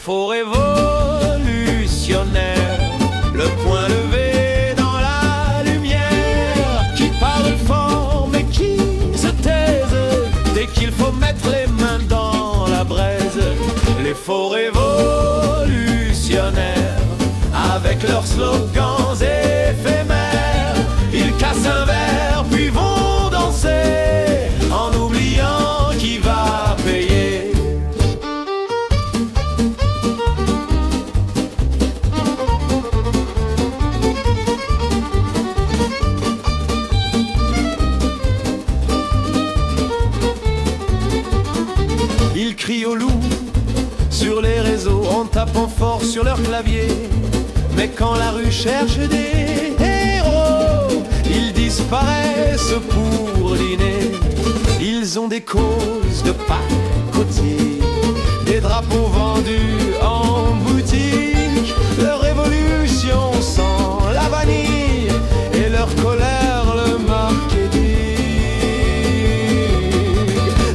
faux révolutionnaires, le poing levé dans la lumière, qui parlent fort mais qui se taisent dès qu'il faut mettre les mains dans la braise. Les faux révolutionnaires, avec leurs slogans éphémères, ils cassent un verre puis vont danser en oubliant qui va payer. Ils crient au loup sur les réseaux en tapant fort sur leur clavier. Mais quand la rue cherche des héros, ils disparaissent pour dîner. Ils ont des causes de pacotille, des drapeaux vendus en boutique, leur révolution sans la vanille et leur colère le marketing.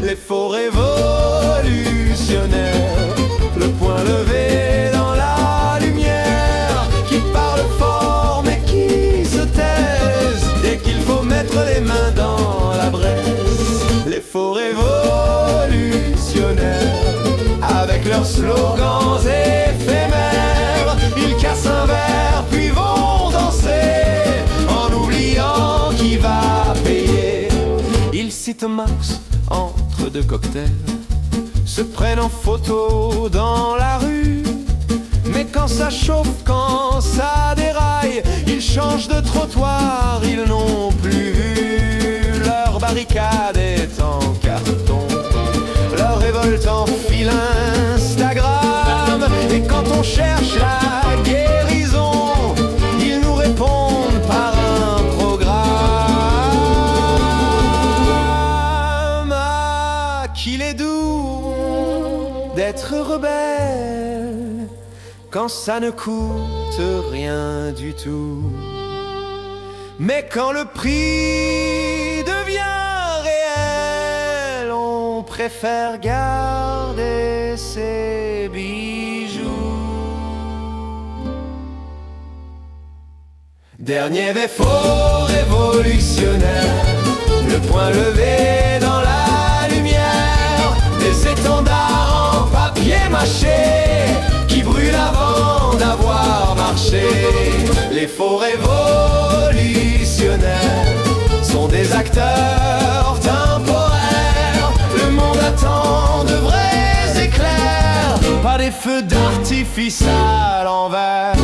Les faux révolutionnaires, le poing levé dans la lumière, qui parlent fort mais qui se taisent dès qu'il faut mettre les mains dans la braise. Les faux révolutionnaires, avec leurs slogans éphémères, ils cassent un verre puis vont danser en oubliant qui va payer. Ils citent Marx entre deux cocktails, se prennent en photo dans la rue. Mais quand ça chauffe, quand ça déraille, ils changent de trottoir, ils n'ont plus vu. Leur barricade est en carton, leur révolte en fil Instagram. Et quand on cherche la guérison, ils nous répondent par un programme. Ah, qu'il est doux d'être rebelle quand ça ne coûte rien du tout. Mais quand le prix devient réel, on préfère garder ses bijoux. Dernier et faux révolutionnaire, le poing levé dans la lumière, des étendards en papier mâché qui brûlent avant d'avoir marché. Les faux révolutionnaires sont des acteurs temporaires. Le monde attend de vrais éclairs, pas des feux d'artifice à l'envers.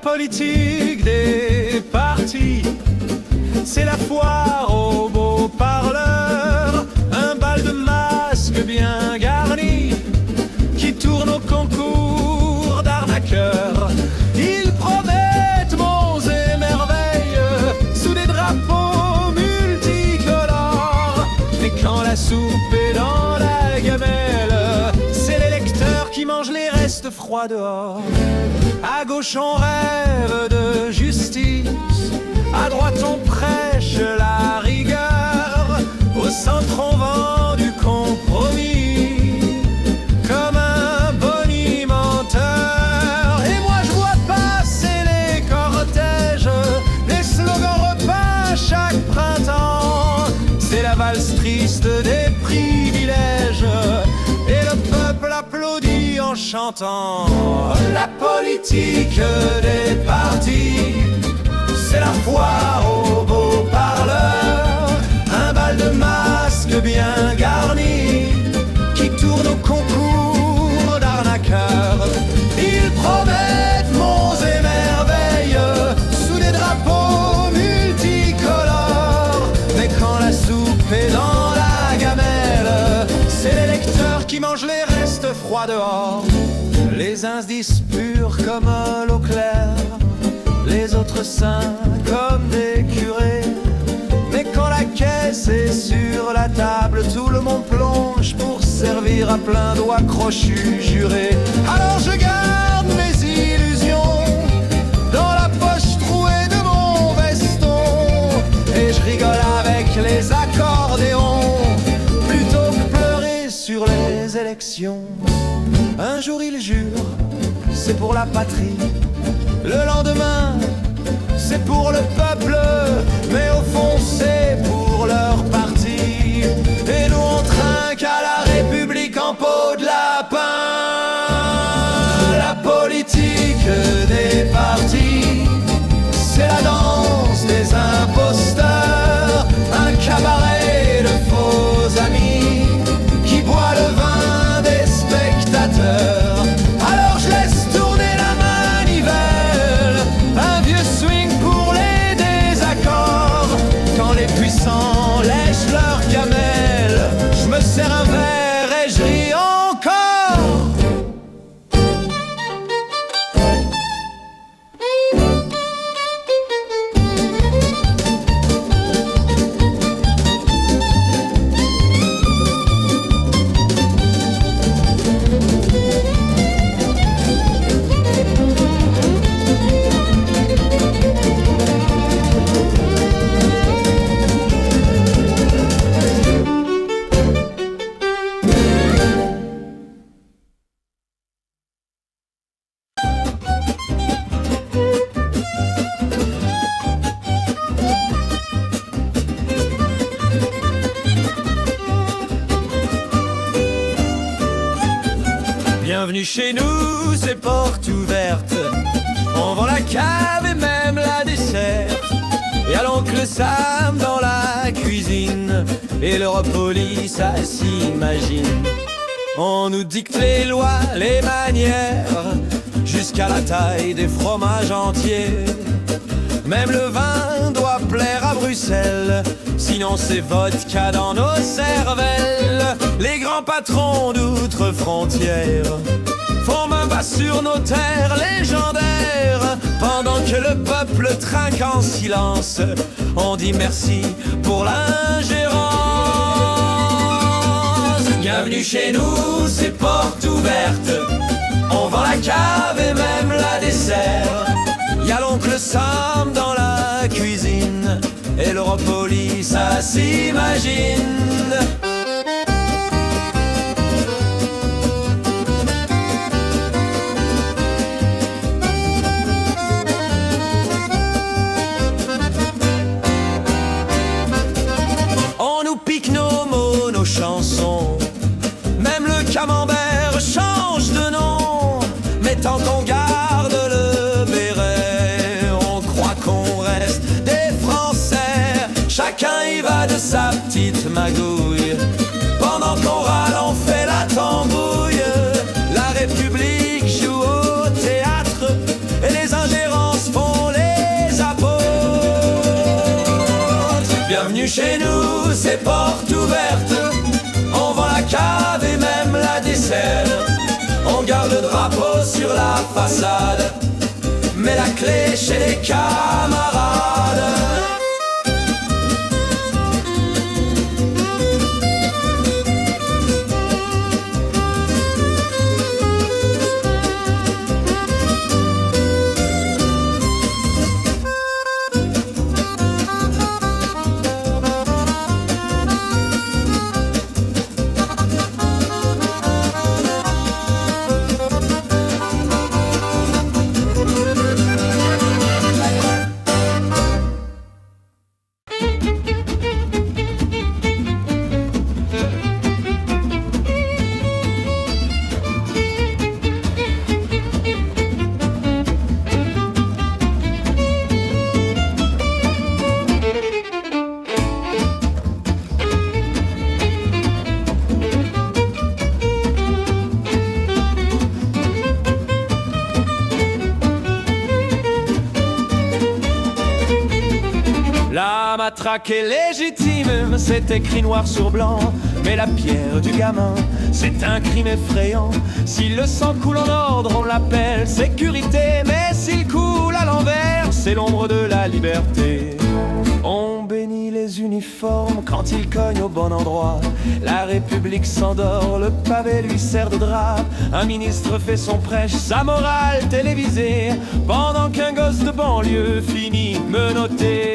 Politique des partis, c'est la foire aux beaux parleurs, un bal de masques bien garni qui tourne au concours d'arnaqueurs. Ils promettent monts et merveilles sous des drapeaux multicolores, mais quand la soupe est dans la gamelle, c'est l'électeur qui mange les restes froids dehors. À gauche on rêve de justice, à droite on prêche la rigueur, au centre on vend du compromis comme un bonimenteur. Et moi je vois passer les cortèges, les slogans repeints chaque printemps. C'est la valse triste des privilèges et le peuple applaudit en chantant. La politique des partis, c'est la foire aux beaux parleurs, un bal de masques bien garni qui tourne au concours d'arnaqueurs. Ils promettent monts et merveilles sous des drapeaux multicolores, mais quand la soupe est dans la gamelle, froid dehors. Les uns se disent purs comme l'eau claire, les autres saints comme des curés. Mais quand la caisse est sur la table, tout le monde plonge pour servir à plein doigts crochus jurés. Alors je garde mes illusions dans la poche trouée de mon veston, et je rigole avec les accordéons plutôt que pleurer sur les élections. Un jour il jure, c'est pour la patrie. Le lendemain, c'est pour le peuple. Mais au fond, c'est pour leur parti. Et nous, on trinque à la République en peau de lapin. La politique des partis, c'est la danse des imposteurs. Un cabaret de faux amis qui boit le vin des spectateurs. Alors je laisse tourner la manivelle, un vieux swing pour les désaccords. Quand les puissants lèchent leur gamelle, je me sers un verre et je ris encore. Bienvenue chez nous, c'est porte ouverte. On vend la cave et même la desserte. Et à l'oncle Sam dans la cuisine, et l'Europolis, ça s'imagine. On nous dicte les lois, les manières, jusqu'à la taille des fromages entiers. Même le vin doit plaire à Bruxelles, sinon c'est vodka dans nos cervelles. Les grands patrons d'outre-frontières font main basse sur nos terres légendaires. Pendant que le peuple trinque en silence, on dit merci pour l'ingérence. Bienvenue chez nous, c'est porte ouverte. On vend la cave et même la dessert. Y'a l'oncle Sam dans la cuisine, et l'Europolis, ça s'imagine. On nous pique nos mots, nos chansons, même le camembert change de nom. Mais tant qu'on garde le béret, on croit qu'on reste des Français. Chacun y va de sa petite magouille, pendant qu'on râle on fait la tambouille. La République joue au théâtre, et les ingérences font les apôtres. Bienvenue chez nous, c'est porte ouverte. On vend la cave et même la dessert. On garde le drapeau sur la façade, mais la clé chez les camarades. matraque est légitime, c'est écrit noir sur blanc. Mais la pierre du gamin, c'est un crime effrayant. Si le sang coule en ordre, on l'appelle sécurité. Mais s'il coule à l'envers, c'est l'ombre de la liberté. On bénit les uniformes quand ils cognent au bon endroit. La République s'endort, le pavé lui sert de drap. Un ministre fait son prêche, sa morale télévisée, pendant qu'un gosse de banlieue finit menotté,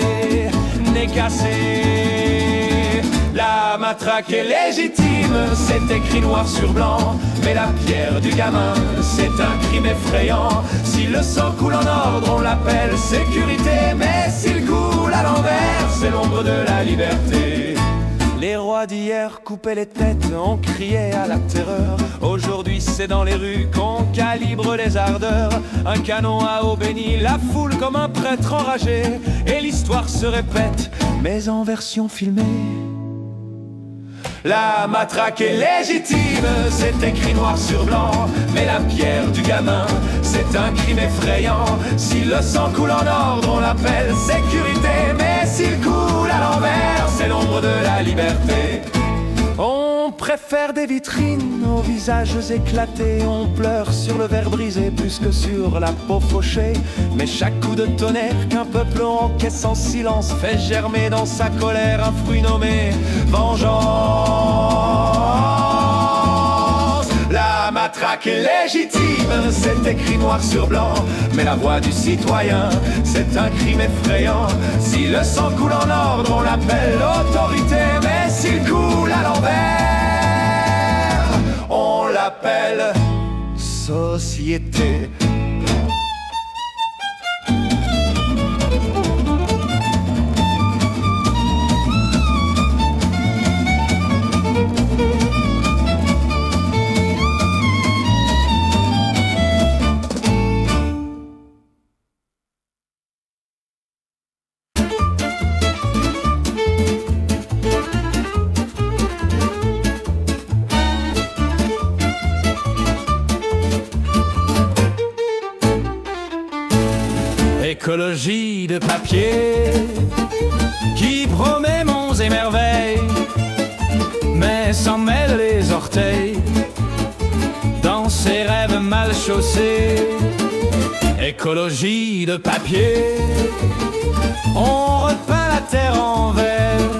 nez cassé. La matraque est légitime, c'est écrit noir sur blanc. Mais la pierre du gamin, c'est un crime effrayant. Si le sang coule en ordre, on l'appelle sécurité. Mais s'il coule à l'envers, c'est l'ombre de la liberté. Les rois d'hier coupaient les têtes, on criait à la terreur. Aujourd'hui c'est dans les rues qu'on calibre les ardeurs. Un canon à eau bénit la foule comme un prêtre enragé. Et l'histoire se répète, mais en version filmée. La matraque est légitime, c'est écrit noir sur blanc. Mais la pierre du gamin, c'est un crime effrayant. Si le sang coule en ordre, on l'appelle sécurité. Mais s'il coule à l'envers, c'est l'ombre de la liberté. On préfère des vitrines aux visages éclatés. On pleure sur le verre brisé plus que sur la peau fauchée. Mais chaque coup de tonnerre qu'un peuple encaisse en silence fait germer dans sa colère un fruit nommé vengeance. La matraque est légitime, c'est écrit noir sur blanc. Mais la voix du citoyen, c'est un crime effrayant. Si le sang coule en ordre, on l'appelle autorité. Mais s'il coule à l'envers, on l'appelle société. Écologie de papier qui promet monts et merveilles, mais s'en mêle les orteils dans ses rêves mal chaussés. Écologie de papier, on repeint la terre en vert,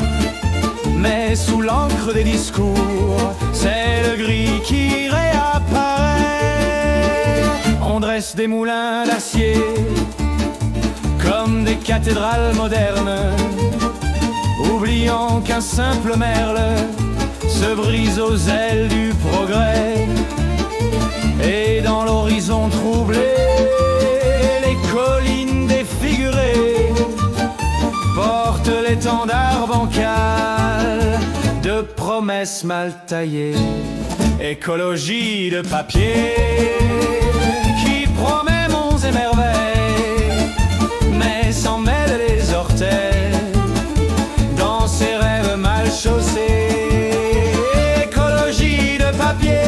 mais sous l'encre des discours, c'est le gris qui réapparaît. On dresse des moulins d'acier comme des cathédrales modernes, oubliant qu'un simple merle se brise aux ailes du progrès. Et dans l'horizon troublé, les collines défigurées portent l'étendard bancal de promesses mal taillées. Écologie de papier qui promet monts et merveilles, mais s'en mêle les orteils dans ses rêves mal chaussés. Écologie de papier,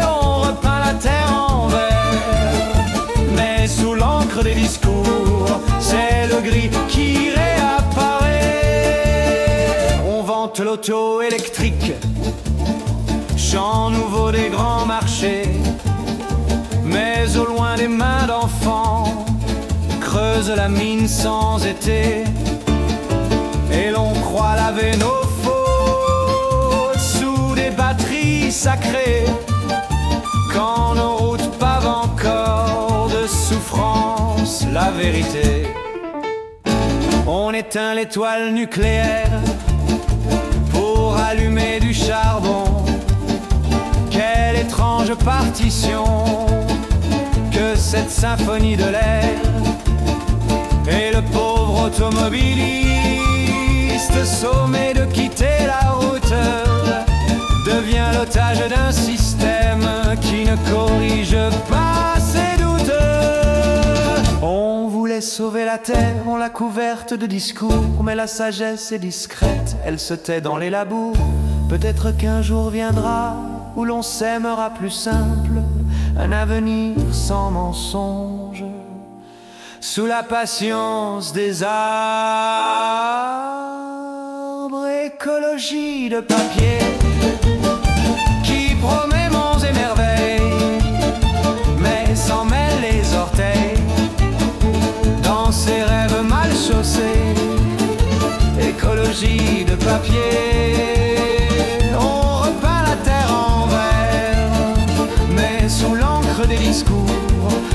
on repeint la terre en vert, mais sous l'encre des discours, c'est le gris qui réapparaît. On vante l'auto électrique, chant nouveau des grands marchés, mais au loin des mains d'enfants creuse la mine sans été. Et l'on croit laver nos fautes sous des batteries sacrées, quand nos routes pavent encore de souffrance la vérité. On éteint l'étoile nucléaire pour allumer du charbon. Quelle étrange partition que cette symphonie de l'air. Et le pauvre automobiliste, sommé de quitter la route, devient l'otage d'un système qui ne corrige pas ses doutes. On voulait sauver la terre, on l'a couverte de discours, mais la sagesse est discrète, elle se tait dans les labours. Peut-être qu'un jour viendra où l'on s'aimera plus simple, un avenir sans mensonge. sous la patience des arbres. Écologie de papier qui promet monts et merveilles, mais s'en mêle les orteils dans ses rêves mal chaussés. Écologie de papier, on repeint la terre en vert, mais sous l'encre des discours,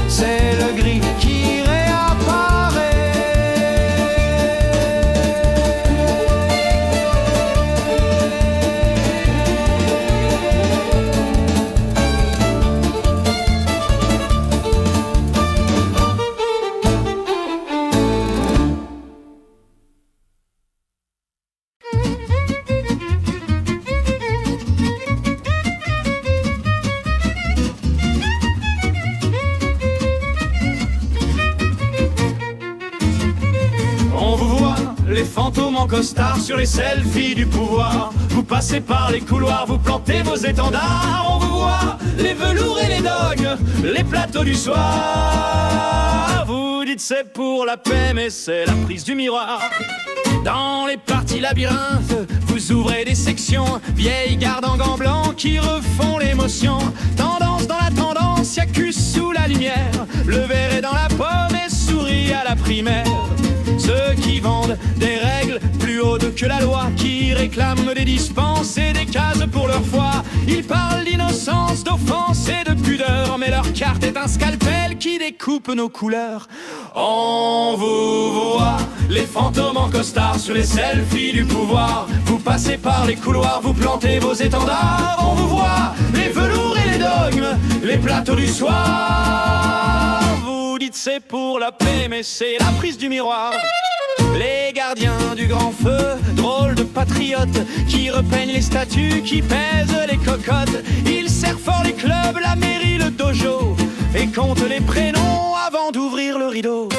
c'est le gris qui réapparaît. Les fantômes en costard sur les selfies du pouvoir. Vous passez par les couloirs, vous plantez vos étendards. On vous voit, les velours et les dogs, les plateaux du soir. Vous dites c'est pour la paix, mais c'est la prise du miroir. Dans les parties labyrinthes, vous ouvrez des sections. Vieilles gardes en gants blancs qui refont l'émotion. Tendance dans la tendance, y'a cul sous la lumière. Le verre est dans la pomme et sourit à la primaire. Ceux qui vendent des règles plus hautes que la loi, qui réclament des dispenses et des cases pour leur foi. Ils parlent d'innocence, d'offense et de pudeur, mais leur carte est un scalpel qui découpe nos couleurs. On vous voit, les fantômes en costard sur les selfies du pouvoir. Vous passez par les couloirs, vous plantez vos étendards. On vous voit, les velours et les dogmes, les plateaux du soir. Vous dites c'est pour la paix, mais c'est la prise du miroir. Les gardiens du grand feu, drôles de patriotes, qui repeignent les statues, qui pèsent les cocottes. Ils serrent fort les clubs, la mairie, le dojo, et comptent les prénoms avant d'ouvrir le rideau.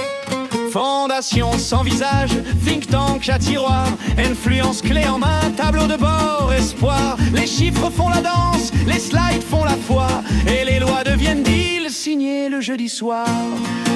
Fondation sans visage, think tank à tiroir, influence clé en main, tableau de bord, espoir. Les chiffres font la danse, les slides font la foi, et les lois deviennent deals signés le jeudi soir.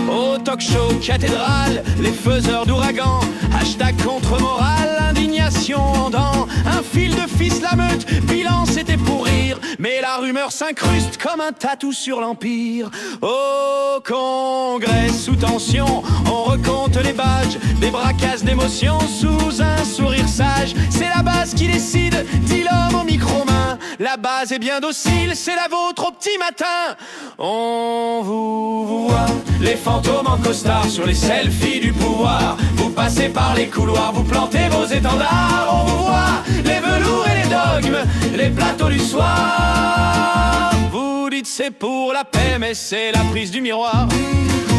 Au talk show cathédrale, les faiseurs d'ouragans, hashtag contre-morale, indignation en dents. Un fil de fils la meute, bilan c'était pour rire, mais la rumeur s'incruste comme un tatou sur l'empire. Au congrès sous tension, on recompte les badges, des bracasses d'émotions sous un sourire sage. C'est la base qui décide, dit l'homme en micro-main. La base est bien docile, c'est la vôtre au petit matin. On vous voit, les fantômes en costard sur les selfies du pouvoir. Vous passez par les couloirs, vous plantez vos étendards. On vous voit, les velours et les dogmes, les plateaux du soir. Vous dites c'est pour la paix, mais c'est la prise du miroir.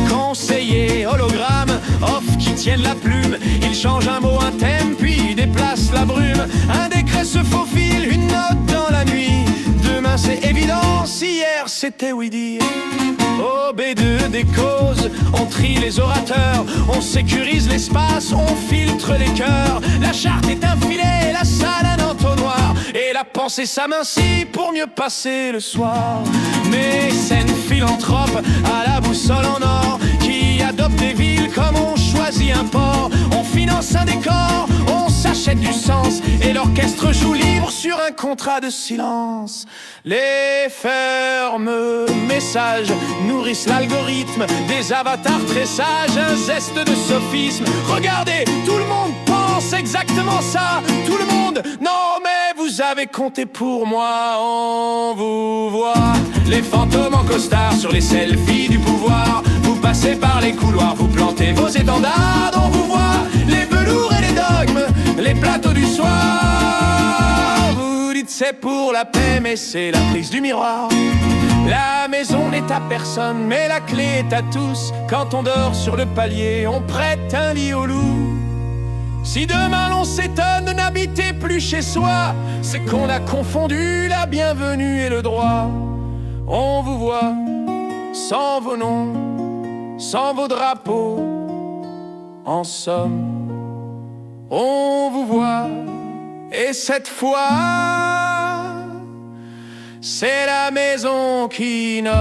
Conseillers, hologrammes, off qui tiennent la plume. Ils changent un mot, un thème, puis déplacent la brume. Un décret se faufile, une note dans la nuit. Demain c'est évidence, hier c'était oui dire. Au B2 des causes, on trie les orateurs, on sécurise l'espace, on filtre les cœurs. La charte est un filet, la salle un entonnoir, et la pensée s'amincit pour mieux passer le soir. Mécène philanthrope à la boussole en or, qui adopte des villes comme on choisit un port. On finance un décor, on s'achète du sens, et l'orchestre joue libre sur un contrat de silence. Les fermes messages nourrissent l'algorithme des avatars très sages, un zeste de sophisme. Regardez, tout le monde pense exactement ça. Tout le monde, non mais vous avez compté pour moi. On vous voit, les fantômes en costard sur les selfies du pouvoir. Vous passez par les couloirs, vous plantez vos étendards. On vous voit, les velours et les dogmes, les plateaux du soir. Vous dites c'est pour la paix, mais c'est la prise du miroir. La maison n'est à personne, mais la clé est à tous. Quand on dort sur le palier, on prête un lit au loup. Si demain l'on s'étonne de n'habiter plus chez soi, c'est qu'on a confondu la bienvenue et le droit. On vous voit, sans vos noms, sans vos drapeaux. En somme, on vous voit, et cette fois, c'est la maison qui nomme.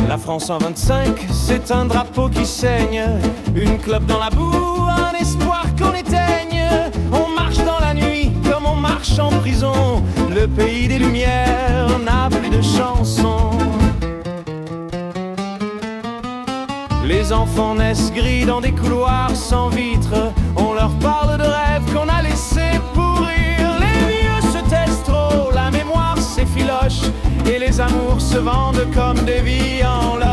La France en 25, c'est un drapeau qui saigne, une clope dans la boue, un espoir qu'on éteigne. On marche dans la nuit comme on marche en prison, le pays des lumières n'a plus de chansons. Les enfants naissent gris dans des couloirs sans vitres, on leur parle de rêves qu'on a laissés pourrir. Les vieux se taisent trop, la mémoire s'effiloche, et les amours se vendent comme des vies en loge.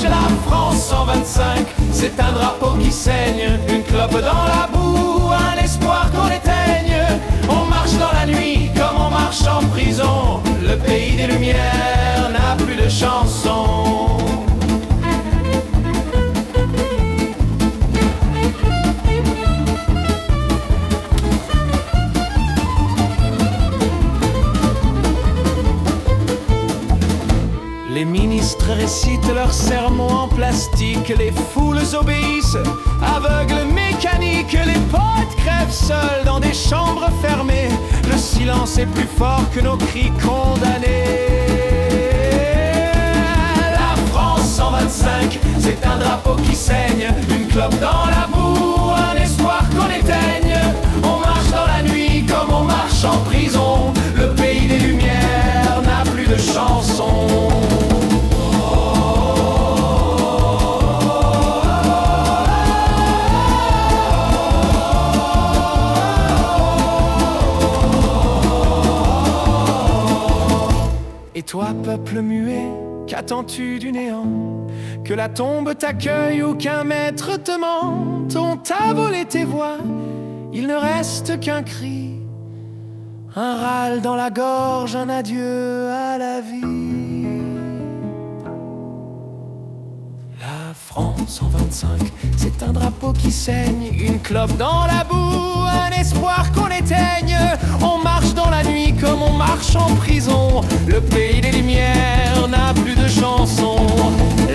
La France en 25, c'est un drapeau qui saigne, une clope dans la boue, un espoir qu'on éteigne. On marche dans la nuit comme on marche en prison, le pays des lumières n'a plus de chansons. Les ministres récitent leurs sermons en plastique, les foules obéissent, aveugles mécaniques, les poètes crèvent seuls dans des chambres fermées. Le silence est plus fort que nos cris condamnés. La France en 25, c'est un drapeau qui saigne, une clope dans la boue, un espoir qu'on éteigne. On marche dans la nuit comme on marche en prison, le pays des lumières n'a plus de chansons. Et toi, peuple muet, qu'attends-tu du néant? Que la tombe t'accueille ou qu'un maître te mente? On t'a volé tes voix, il ne reste qu'un cri, un râle dans la gorge, un adieu à la vie. La France en 25, c'est un drapeau qui saigne, une clope dans la boue, un espoir qu'on éteigne. On marche dans la nuit comme on marche en prison, le pays des lumières n'a plus de chansons.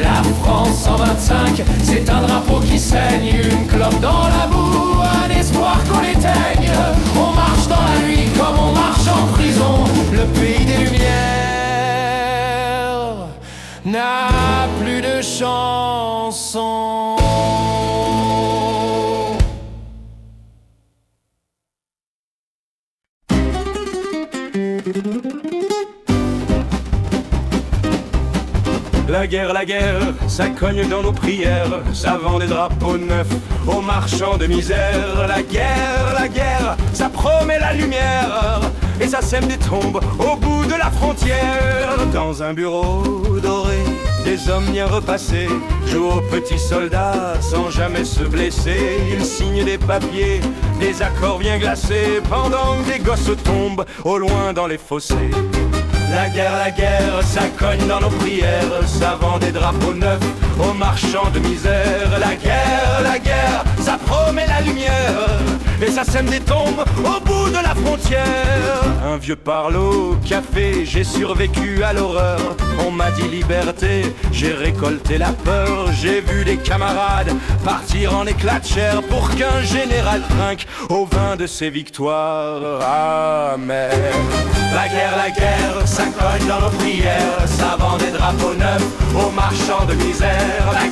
La France en 25, c'est un drapeau qui saigne, une clope dans la boue, un espoir qu'on éteigne. On marche dans la nuit comme on marche en prison, le pays des lumières n'a plus de chansons. La guerre, ça cogne dans nos prières, ça vend des drapeaux neufs aux marchands de misère. La guerre, ça promet la lumière et ça sème des tombes au bout de la frontière. Dans un bureau doré, des hommes bien repassés jouent aux petits soldats sans jamais se blesser. Ils signent des papiers, des accords bien glacés, pendant que des gosses tombent au loin dans les fossés. La guerre, ça cogne dans nos prières, ça vend des drapeaux neufs aux marchands de misère. La guerre, ça promet la lumière et ça sème des tombes au bout de la frontière. Un vieux parle au café, j'ai survécu à l'horreur. On m'a dit liberté, j'ai récolté la peur. J'ai vu des camarades partir en éclats de chair pour qu'un général trinque au vin de ses victoires amères. La guerre, ça cogne dans nos prières, ça vend des drapeaux neufs aux marchands de misère. La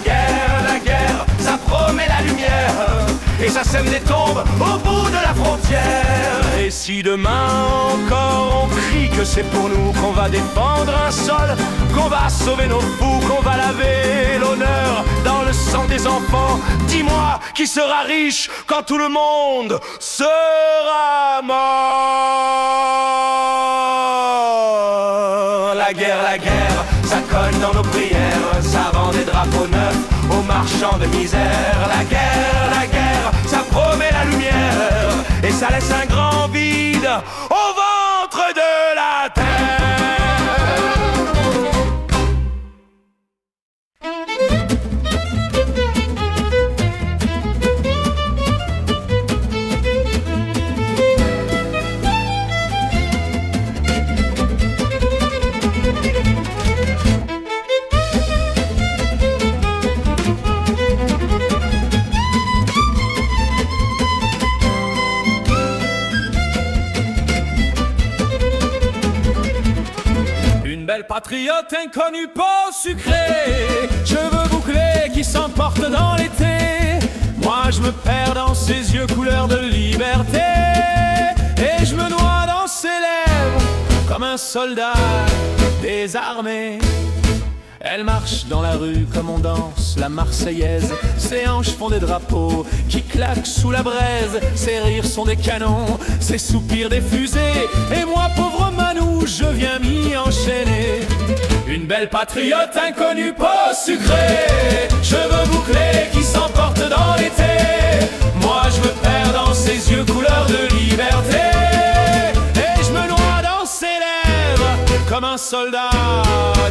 guerre, ça promet la lumière et ça sème des tombes au bout de la frontière. Et si demain encore on crie que c'est pour nous qu'on va défendre un sol, qu'on va sauver nos fous, qu'on va laver l'honneur dans le sang des enfants, dis-moi qui sera riche quand tout le monde sera mort. La guerre, ça cogne dans nos prières, ça vend des drapeaux neufs aux marchands de misère. La guerre, ça promet la lumière et ça laisse un grand vide au ventre de la terre. Patriote inconnue, peau sucrée, cheveux bouclés qui s'emportent dans l'été. Moi je me perds dans ses yeux couleur de liberté, et je me noie dans ses lèvres comme un soldat désarmé. Elle marche dans la rue comme on danse la Marseillaise. Ses hanches font des drapeaux qui claquent sous la braise. Ses rires sont des canons, ses soupirs des fusées. Et moi, pauvre manouche, je viens m'y enchaîner. Une belle patriote inconnue, peau sucrée, cheveux bouclés qui s'emportent dans l'été. Moi, je me perds dans ses yeux couleur de liberté, et je me noie dans ses lèvres comme un soldat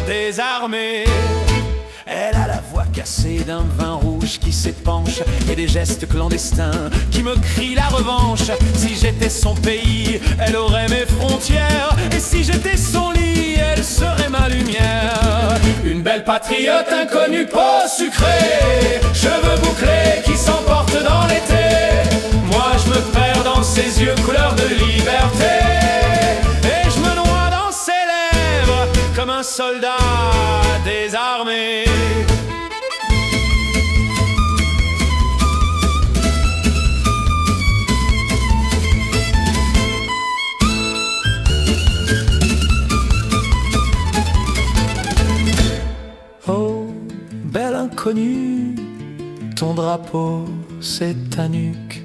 désarmé. Elle a la voix cassée d'un vin rouge qui s'épanche et des gestes clandestins qui me crient la revanche. Si j'étais son pays, elle aurait mes frontières, et si j'étais son lit, elle serait ma lumière. Une belle patriote inconnue, peau sucrée, cheveux bouclés qui s'emportent dans l'été. Moi je me perds dans ses yeux couleur de liberté, et je me noie dans ses lèvres comme un soldat désarmé. Oh, belle inconnue, ton drapeau c'est ta nuque,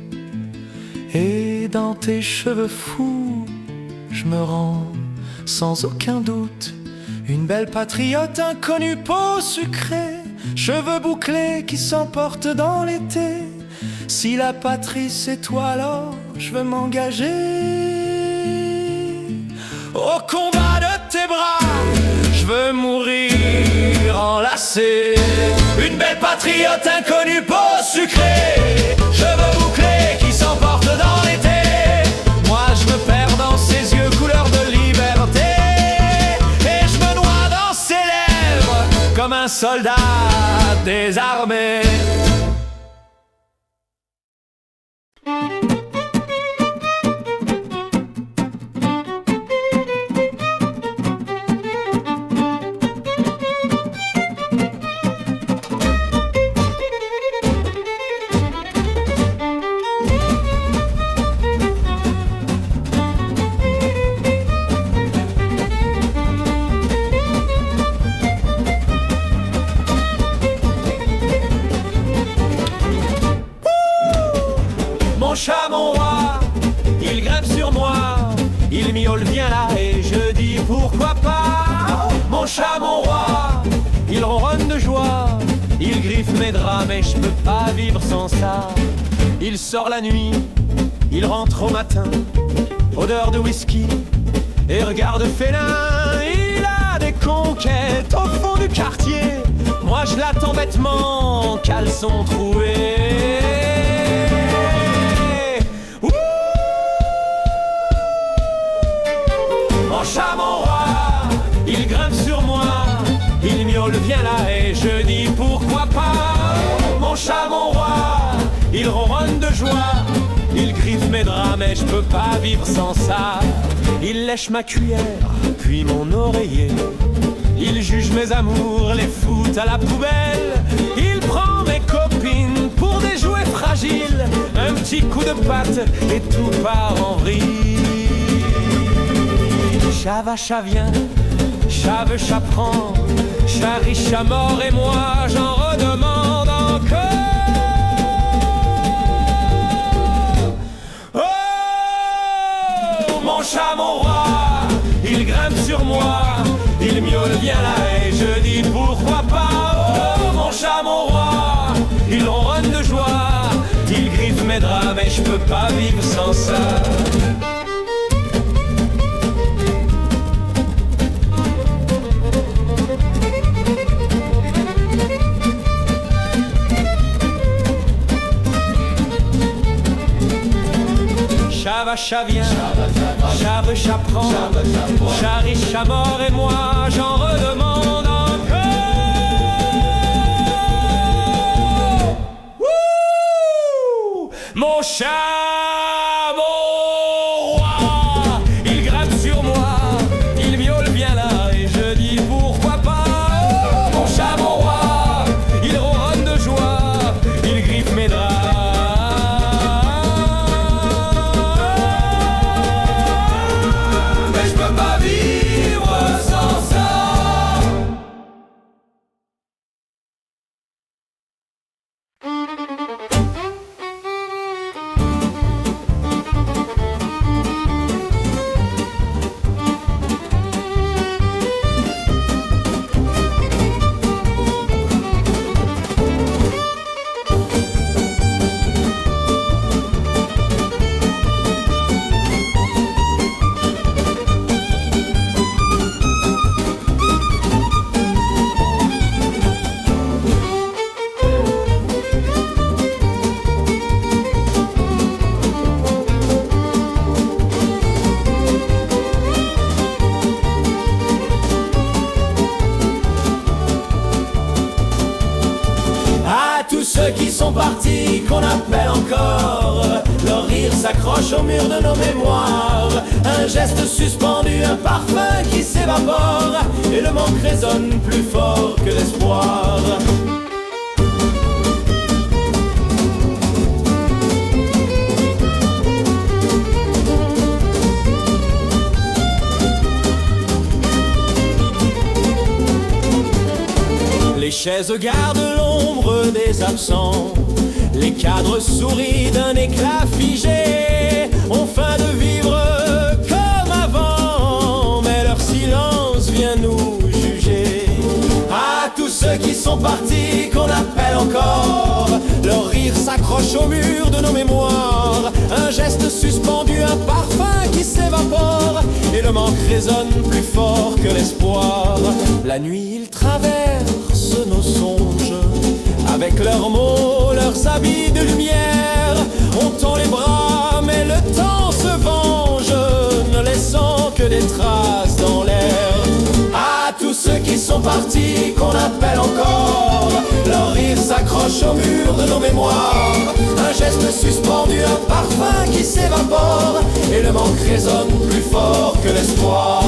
et dans tes cheveux fous je me rends sans aucun doute. Une belle patriote inconnue, peau sucrée, cheveux bouclés qui s'emportent dans l'été. Si la patrie c'est toi, alors je veux m'engager au combat de tes bras. Je veux mourir enlacé. Une belle patriote inconnue, peau sucrée, cheveux bouclés qui s'emportent dans l'été. Moi je me perds dans ses yeux couleur de liberté, et je me noie dans ses lèvres comme un soldat désarmé. Mon chat, mon roi, il grimpe sur moi, il miaule, viens là, et je dis pourquoi pas. Mon chat, mon roi, il ronronne de joie, il griffe mes draps, mais je peux pas vivre sans ça. Il sort la nuit, il rentre au matin, odeur de whisky et regard de félin. Il a des conquêtes au fond du quartier, moi je l'attends bêtement, caleçon troué. Mon chat, mon roi, il grimpe sur moi, il miaule, viens là, et je dis pourquoi pas. Mon chat, mon roi, il ronronne de joie, il griffe mes draps, mais je peux pas vivre sans ça. Il lèche ma cuillère, puis mon oreiller, il juge mes amours, les fout à la poubelle. Il prend mes copines pour des jouets fragiles, petit coup de patte et tout part en vrille. Chava, chavien, chave, chaprend, chat riche à mort et moi j'en redemande encore. Oh, mon chat, mon roi, il grimpe sur moi, il miaule bien là et je dis pourquoi pas. Oh, mon chat, mon roi, il ronronne de joie, il griffe mes draps mais je peux pas vivre sans ça. Chava, chavien, chave, chaprand, chat riche à mort et moi j'en redemande encore. Wouh! Mon chat, mon roi, il grimpe sur moi, il miaule bien là et je dis pourquoi pas. Oh, mon chat, mon roi, il ronronne de joie, il griffe mes draps. Ceux qui sont partis, qu'on appelle encore, leur rire s'accroche au mur de nos mémoires. Un geste suspendu, un parfum qui s'évapore, et le manque résonne plus fort que l'espoir. Les chaises gardent l'ombre des absents, les cadres sourient d'un éclat figé, ont faim de vivre comme avant, mais leur silence vient nous juger. À tous ceux qui sont partis, qu'on appelle encore, leur rire s'accroche au mur de nos mémoires. Un geste suspendu, un parfum qui s'évapore, et le manque résonne plus fort que l'espoir. La nuit ils traversent nos songes, avec leurs mots, leurs habits de lumière. On tend les bras, mais le temps se venge, ne laissant que des traces dans l'air. À tous ceux qui sont partis, qu'on appelle encore, leur rire s'accroche au mur de nos mémoires. Un geste suspendu, un parfum qui s'évapore, et le manque résonne plus fort que l'espoir.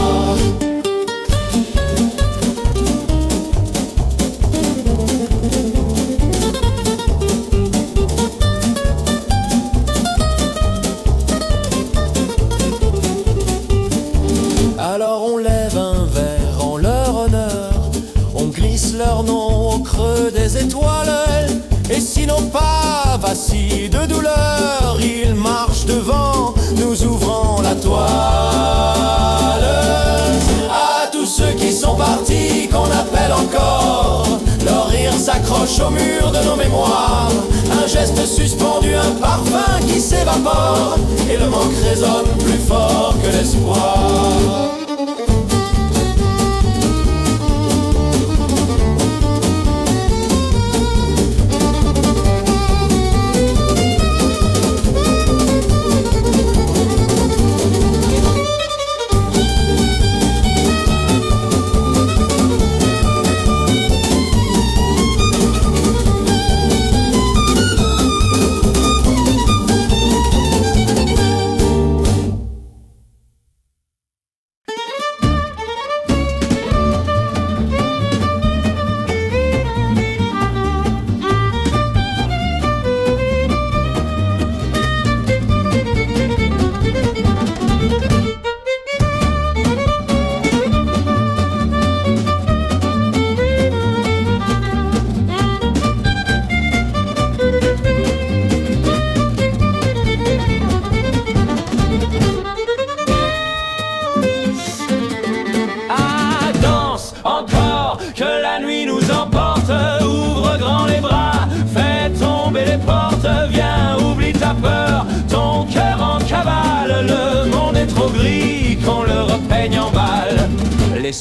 Alors on lève un verre en leur honneur, on glisse leur nom au creux des étoiles, et si nos pas vacillent de douleur, ils marchent devant, nous ouvrant la toile. À tous ceux qui sont partis, qu'on appelle encore, leur rire s'accroche au mur de nos mémoires. Un geste suspendu, un parfum qui s'évapore, et le manque résonne plus fort que l'espoir.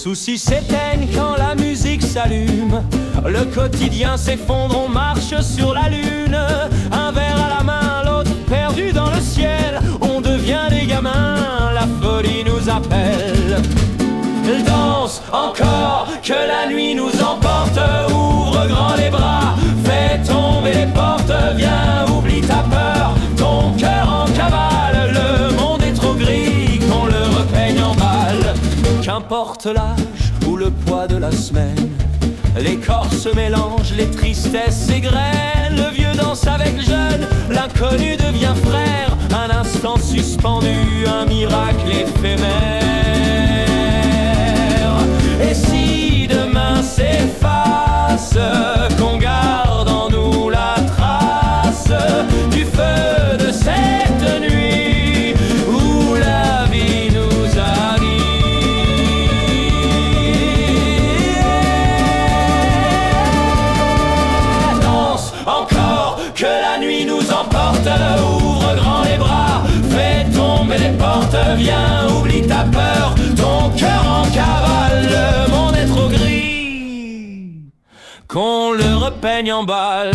soucis s'éteignent quand la musique s'allume. Le quotidien s'effondre, on marche sur la lune. Un verre à la main, l'autre perdu dans le ciel. On devient des gamins, la folie nous appelle. Danse encore, que la nuit nous emporte. Ouvre grand les bras, fais tomber les portes. Viens, oublie ta peur, ton cœur en cavale. Le monde est trop gris, qu'on le repeigne en balle. Qu'importe l'âge ou le poids de la semaine, les corps se mélangent, les tristesses s'égrènent. Le vieux danse avec le jeune, l'inconnu devient frère. Un instant suspendu, un miracle éphémère. Et si demain s'efface, qu'on garde en nous la trace du feu de cette nuit où la vie nous a mis. Danse encore, que la nuit nous emporte. Ouvre grand les bras, fais tomber les portes. Viens, oublie ta peur, ton cœur en cavale. Le monde est trop gris, qu'on le repeigne en balle.